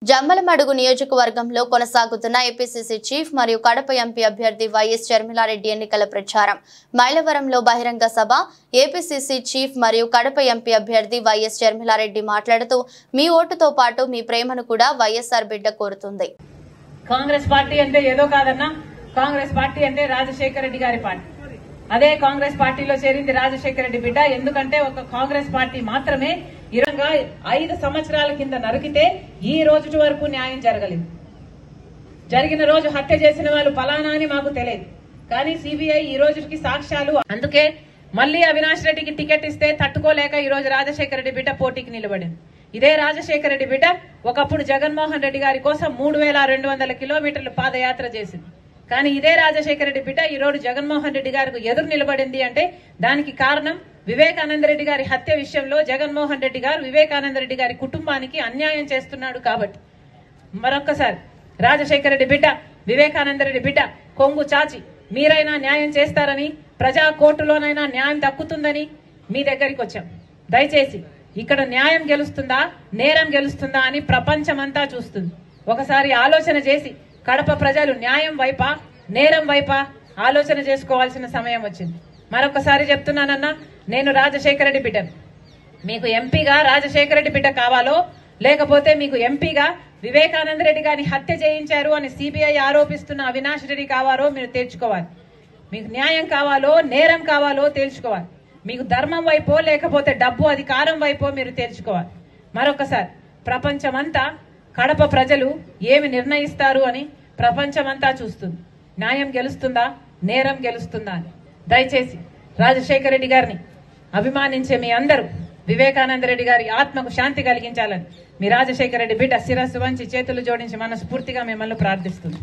జమ్మలమడుగు నియోజకవర్గంలో కొనసాగుతున్న APCC chief మరియు కడప ఎంపీ అభ్యర్థి వైఎస్ షర్మిలారెడ్డి ఎన్నికల ప్రచారం. మైలవరంలో బహిరంగ సభ. ఏపీసీసీ చీఫ్ మరియు కడప ఎంపీ అభ్యర్థి వైఎస్ షర్మిలారెడ్డి మాట్లాడుతూ, మీ ఓటుతో పాటు మీ ప్రేమను కూడా వైఎస్ఆర్ బిడ్డ కోరుతుంది. కాంగ్రెస్ పార్టీ అంటే ఏదో కాదన్నా, కాంగ్రెస్ పార్టీ అంటే రాజశేఖర రెడ్డి గారి పార్టీ. అదే కాంగ్రెస్ పార్టీలో చేరింది రాజశేఖర రెడ్డి బిడ్డ. ఎందుకంటే ఒక కాంగ్రెస్ పార్టీ మాత్రమే 5 సంవత్సరాల కింద నరికితే ఈ రోజు వరకు న్యాయం జరగలేదు. జరిగిన రోజు హత్య చేసిన వాళ్ళు ఫలానా అని మాకు తెలియదు, కానీ సిబిఐ ఈ రోజుకి సాక్ష్యాలు. అందుకే మళ్లీ అవినాష్ రెడ్డికి టికెట్ ఇస్తే తట్టుకోలేక ఈ రోజు రాజశేఖర రెడ్డి బిడ్డ పోటీకి నిలబడింది. ఇదే రాజశేఖర రెడ్డి బిడ్డ ఒకప్పుడు జగన్మోహన్ రెడ్డి గారి కోసం 3200 కిలోమీటర్లు పాదయాత్ర చేసింది. కానీ ఇదే రాజశేఖర రెడ్డి బిడ్డ ఈ రోజు జగన్మోహన్ రెడ్డి గారికి ఎదురు నిలబడింది అంటే దానికి కారణం వివేకానంద రెడ్డి గారి హత్య విషయంలో జగన్మోహన్ రెడ్డి గారు వివేకానంద రెడ్డి గారి కుటుంబానికి అన్యాయం చేస్తున్నాడు కాబట్టి. మరొక్కసారి రాజశేఖర రెడ్డి బిడ్డ, వివేకానంద రెడ్డి బిడ్డ కొంగు చాచి మీరైనా న్యాయం చేస్తారని, ప్రజా కోర్టులోనైనా న్యాయం దక్కుతుందని మీ దగ్గరికి వచ్చాం. దయచేసి ఇక్కడ న్యాయం గెలుస్తుందా, నేరం గెలుస్తుందా అని ప్రపంచమంతా చూస్తుంది. ఒకసారి ఆలోచన చేసి కడప ప్రజలు న్యాయం వైపా, నేరం వైపా ఆలోచన చేసుకోవాల్సిన సమయం వచ్చింది. మరొకసారి చెప్తున్నానన్నా, నేను రాజశేఖర రెడ్డి బిడ్డను. మీకు ఎంపీగా రాజశేఖర రెడ్డి బిడ్డ కావాలో, లేకపోతే మీకు ఎంపీగా వివేకానంద రెడ్డి గారిని హత్య చేయించారు అని సిబిఐ ఆరోపిస్తున్న అవినాష్ రెడ్డి కావాలో మీరు తేల్చుకోవాలి. మీకు న్యాయం కావాలో, నేరం కావాలో తేల్చుకోవాలి. మీకు ధర్మం వైపో, లేకపోతే డబ్బు అధికారం వైపో మీరు తేల్చుకోవాలి. మరొకసారి ప్రపంచమంతా కడప ప్రజలు ఏమి నిర్ణయిస్తారు అని ప్రపంచమంతా చూస్తుంది. న్యాయం గెలుస్తుందా, నేరం గెలుస్తుందా అని. దయచేసి రాజశేఖర రెడ్డి గారిని అభిమానించే మీ అందరూ వివేకానంద రెడ్డి గారి ఆత్మకు శాంతి కలిగించాలని మీ రాజశేఖర రెడ్డి బిడ్డ శిరస్సు వంచి చేతులు జోడించి మనస్ఫూర్తిగా మిమ్మల్ని ప్రార్థిస్తుంది.